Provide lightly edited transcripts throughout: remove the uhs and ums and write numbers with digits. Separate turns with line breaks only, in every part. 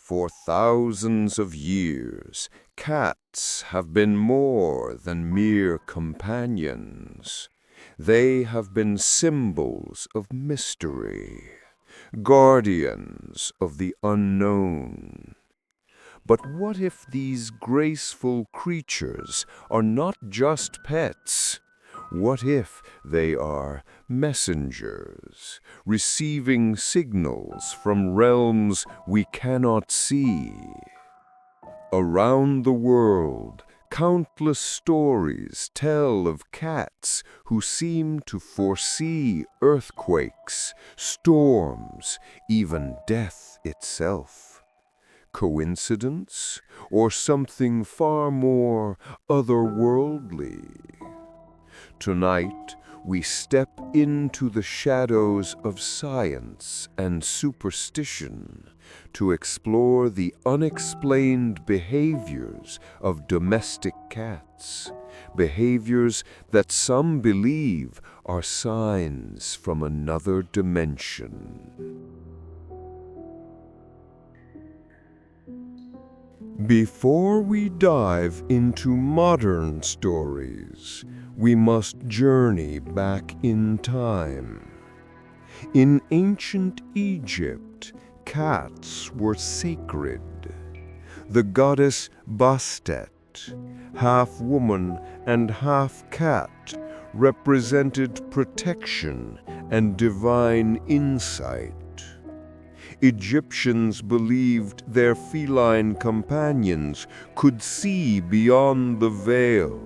For thousands of years, cats have been more than mere companions. They have been symbols of mystery, guardians of the unknown. But what if these graceful creatures are not just pets? What if they are messengers, receiving signals from realms we cannot see? Around the world, countless stories tell of cats who seem to foresee earthquakes, storms, even death itself. Coincidence, or something far more otherworldly? Tonight, we step into the shadows of science and superstition to explore the unexplained behaviors of domestic cats, behaviors that some believe are signs from another dimension. Before we dive into modern stories, we must journey back in time. In ancient Egypt, cats were sacred. The goddess Bastet, half woman and half cat, represented protection and divine insight. Egyptians believed their feline companions could see beyond the veil,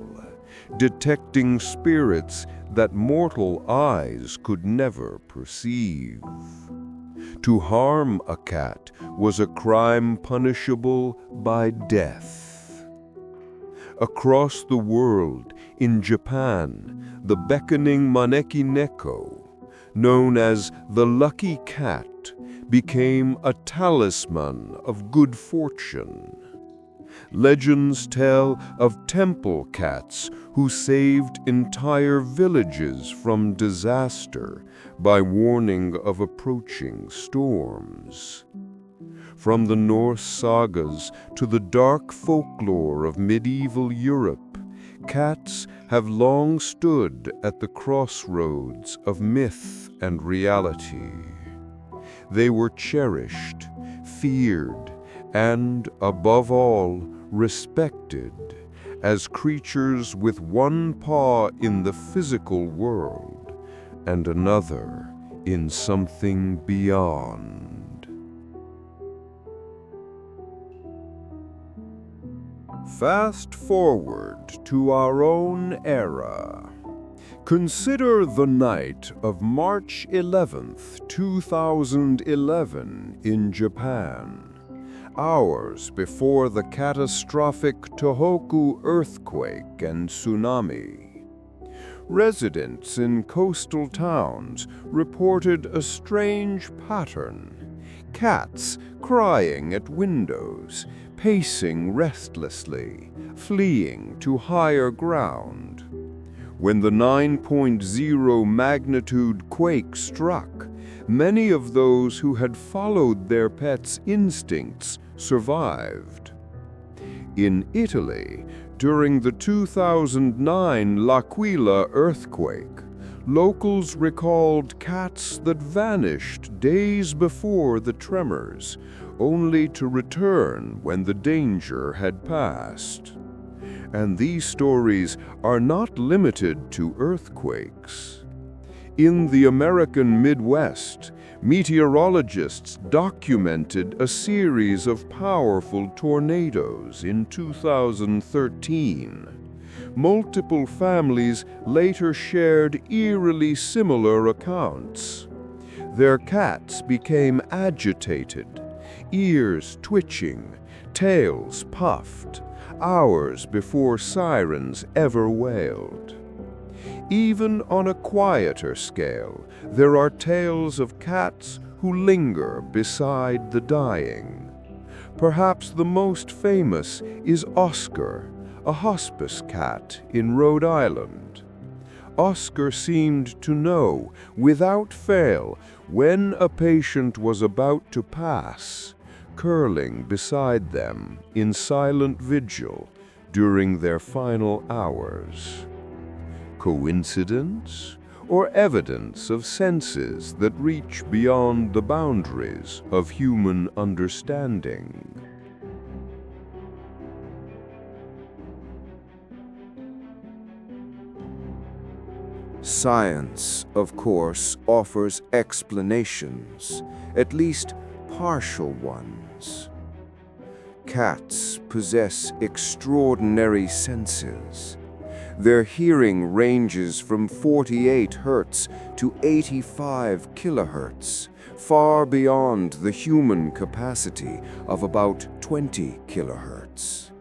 detecting spirits that mortal eyes could never perceive. To harm a cat was a crime punishable by death. Across the world, in Japan, the beckoning maneki neko, known as the lucky cat, became a talisman of good fortune. Legends tell of temple cats who saved entire villages from disaster by warning of approaching storms. From the Norse sagas to the dark folklore of medieval Europe, cats have long stood at the crossroads of myth and reality. They were cherished, feared, and, above all, respected as creatures with one paw in the physical world and another in something beyond. Fast forward to our own era. Consider the night of March 11th, 2011 in Japan, hours before the catastrophic Tohoku earthquake and tsunami. Residents in coastal towns reported a strange pattern: cats crying at windows, pacing restlessly, fleeing to higher ground. When the 9.0 magnitude quake struck, many of those who had followed their pets' instincts survived. In Italy, during the 2009 L'Aquila earthquake, locals recalled cats that vanished days before the tremors, only to return when the danger had passed. And these stories are not limited to earthquakes. In the American Midwest, meteorologists documented a series of powerful tornadoes in 2013. Multiple families later shared eerily similar accounts. Their cats became agitated, ears twitching, tails puffed, hours before sirens ever wailed. Even on a quieter scale, there are tales of cats who linger beside the dying. Perhaps the most famous is Oscar, a hospice cat in Rhode Island. Oscar seemed to know, without fail, when a patient was about to pass, curling beside them in silent vigil during their final hours. Coincidence, or evidence of senses that reach beyond the boundaries of human understanding?
Science, of course, offers explanations, at least partial ones. Cats possess extraordinary senses. Their hearing ranges from 48 Hz to 85 kHz, far beyond the human capacity of about 20 kHz.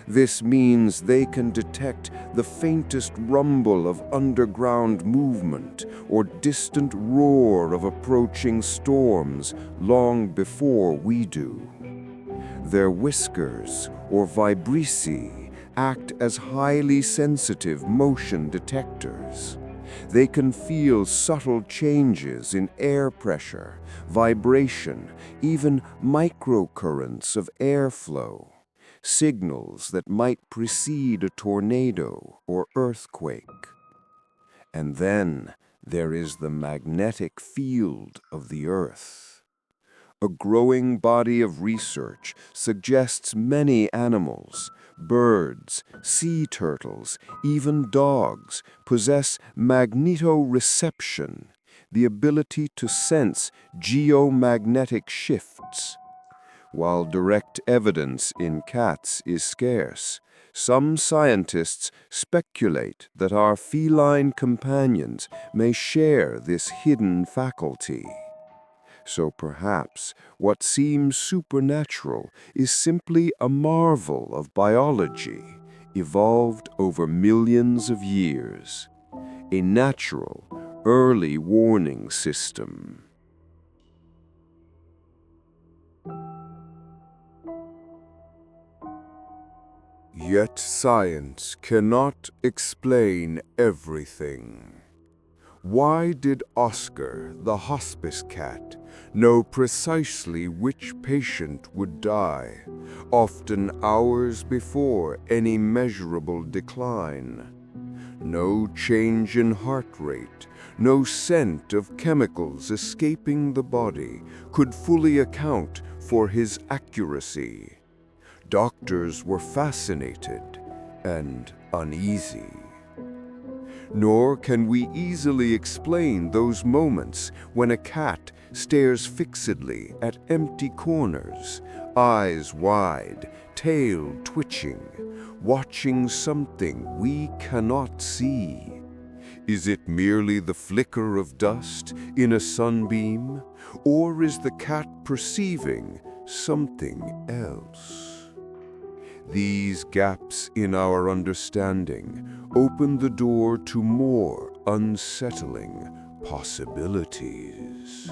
This means they can detect the faintest rumble of underground movement or distant roar of approaching storms long before we do. Their whiskers, or vibrissae, act as highly sensitive motion detectors. They can feel subtle changes in air pressure, vibration, even microcurrents of airflow, signals that might precede a tornado or earthquake. And then there is the magnetic field of the Earth. A growing body of research suggests many animals, birds, sea turtles, even dogs, possess magnetoreception, the ability to sense geomagnetic shifts. While direct evidence in cats is scarce, some scientists speculate that our feline companions may share this hidden faculty. So perhaps what seems supernatural is simply a marvel of biology, evolved over millions of years, a natural, early warning system. Yet science cannot explain everything. Why did Oscar, the hospice cat, know precisely which patient would die, often hours before any measurable decline? No change in heart rate, no scent of chemicals escaping the body could fully account for his accuracy. Doctors were fascinated and uneasy. Nor can we easily explain those moments when a cat stares fixedly at empty corners, eyes wide, tail twitching, watching something we cannot see. Is it merely the flicker of dust in a sunbeam, or is the cat perceiving something else? These gaps in our understanding open the door to more unsettling possibilities.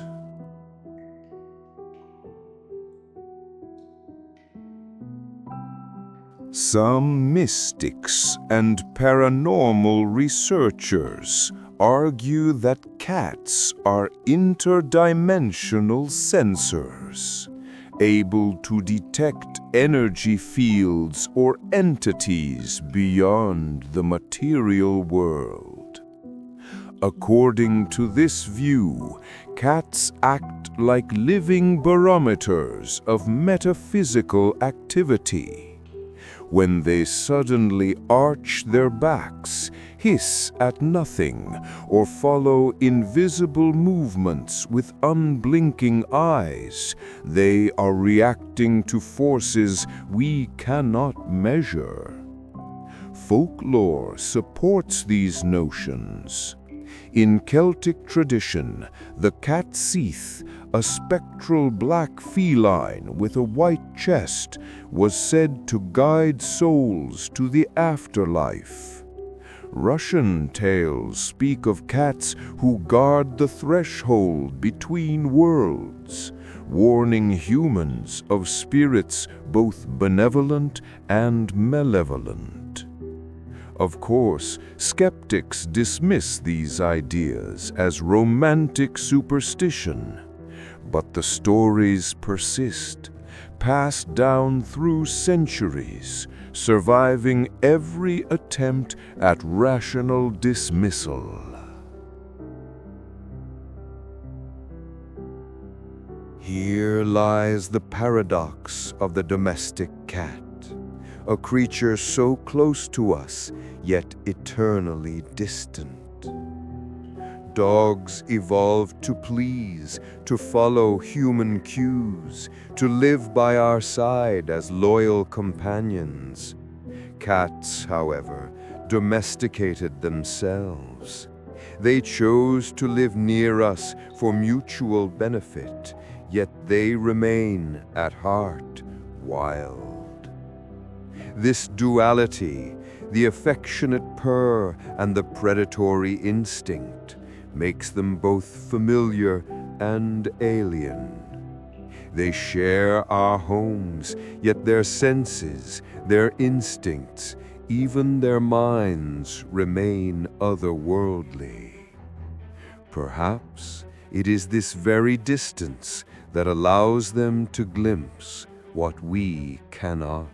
Some mystics and paranormal researchers argue that cats are interdimensional sensors, able to detect energy fields or entities beyond the material world. According to this view, cats act like living barometers of metaphysical activity. When they suddenly arch their backs, hiss at nothing, or follow invisible movements with unblinking eyes, they are reacting to forces we cannot measure. Folklore supports these notions. In Celtic tradition, the cat Seath, a spectral black feline with a white chest, was said to guide souls to the afterlife. Russian tales speak of cats who guard the threshold between worlds, warning humans of spirits both benevolent and malevolent. Of course, skeptics dismiss these ideas as romantic superstition, but the stories persist, passed down through centuries, surviving every attempt at rational dismissal. Here lies the paradox of the domestic cat, a creature so close to us, yet eternally distant. Dogs evolved to please, to follow human cues, to live by our side as loyal companions. Cats, however, domesticated themselves. They chose to live near us for mutual benefit, yet they remain, at heart, wild. This duality, the affectionate purr and the predatory instinct, makes them both familiar and alien. They share our homes, yet their senses, their instincts, even their minds remain otherworldly. Perhaps it is this very distance that allows them to glimpse what we cannot.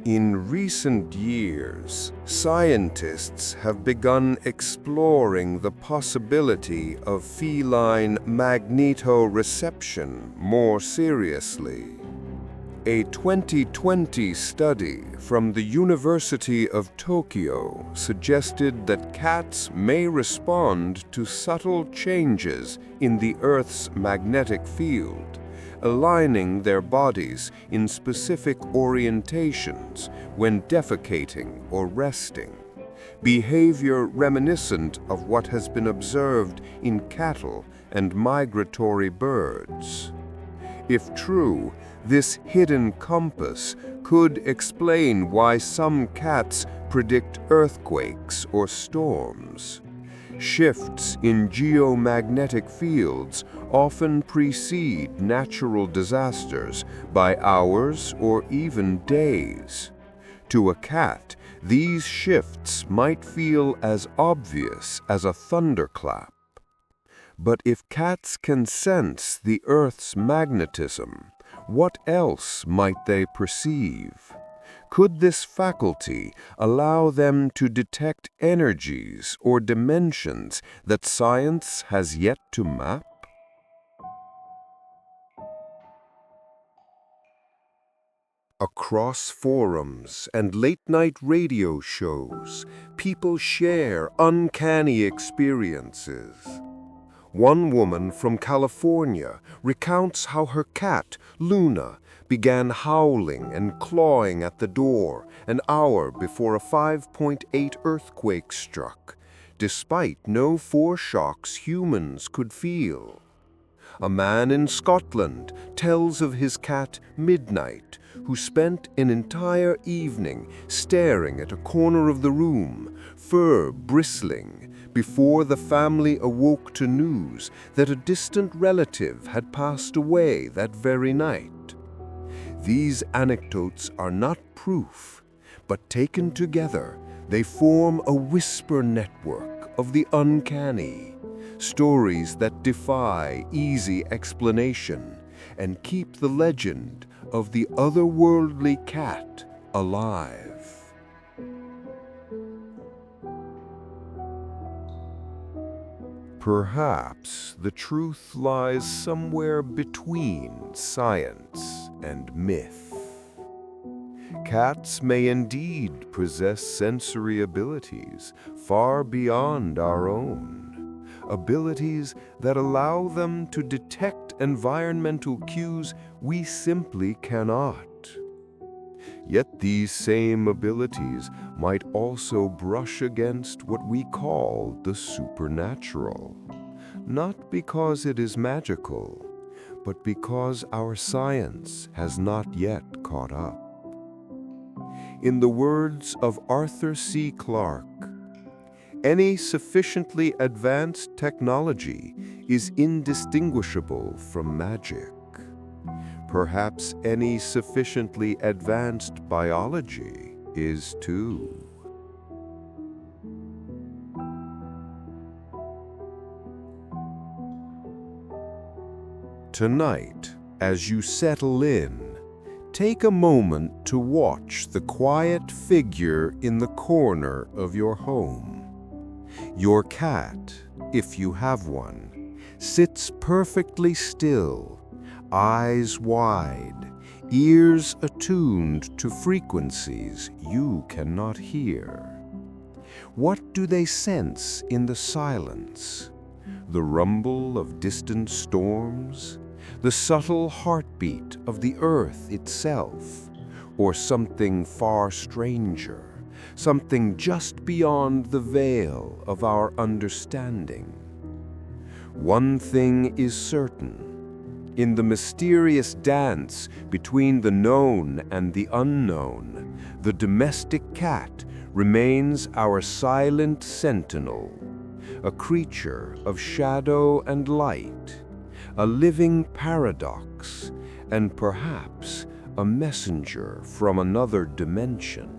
In recent years, scientists have begun exploring the possibility of feline magnetoreception more seriously. A 2020 study from the University of Tokyo suggested that cats may respond to subtle changes in the Earth's magnetic field, aligning their bodies in specific orientations when defecating or resting, behavior reminiscent of what has been observed in cattle and migratory birds. If true, this hidden compass could explain why some cats predict earthquakes or storms. Shifts in geomagnetic fields often precede natural disasters by hours or even days. To a cat, these shifts might feel as obvious as a thunderclap. But if cats can sense the Earth's magnetism, what else might they perceive? Could this faculty allow them to detect energies or dimensions that science has yet to map? Across forums and late-night radio shows, people share uncanny experiences. One woman from California recounts how her cat, Luna, began howling and clawing at the door an hour before a 5.8 earthquake struck, despite no foreshocks humans could feel. A man in Scotland tells of his cat, Midnight, who spent an entire evening staring at a corner of the room, fur bristling, before the family awoke to news that a distant relative had passed away that very night. These anecdotes are not proof, but taken together, they form a whisper network of the uncanny, stories that defy easy explanation and keep the legend of the otherworldly cat alive. Perhaps the truth lies somewhere between science and myth. Cats may indeed possess sensory abilities far beyond our own, abilities that allow them to detect environmental cues we simply cannot. Yet these same abilities might also brush against what we call the supernatural, not because it is magical, but because our science has not yet caught up. In the words of Arthur C. Clarke, any sufficiently advanced technology is indistinguishable from magic. Perhaps any sufficiently advanced biology is too. Tonight, as you settle in, take a moment to watch the quiet figure in the corner of your home. Your cat, if you have one, sits perfectly still, eyes wide, ears attuned to frequencies you cannot hear. What do they sense in the silence? The rumble of distant storms? The subtle heartbeat of the earth itself? Or something far stranger, something just beyond the veil of our understanding? One thing is certain. In the mysterious dance between the known and the unknown, the domestic cat remains our silent sentinel, a creature of shadow and light, a living paradox, and perhaps a messenger from another dimension.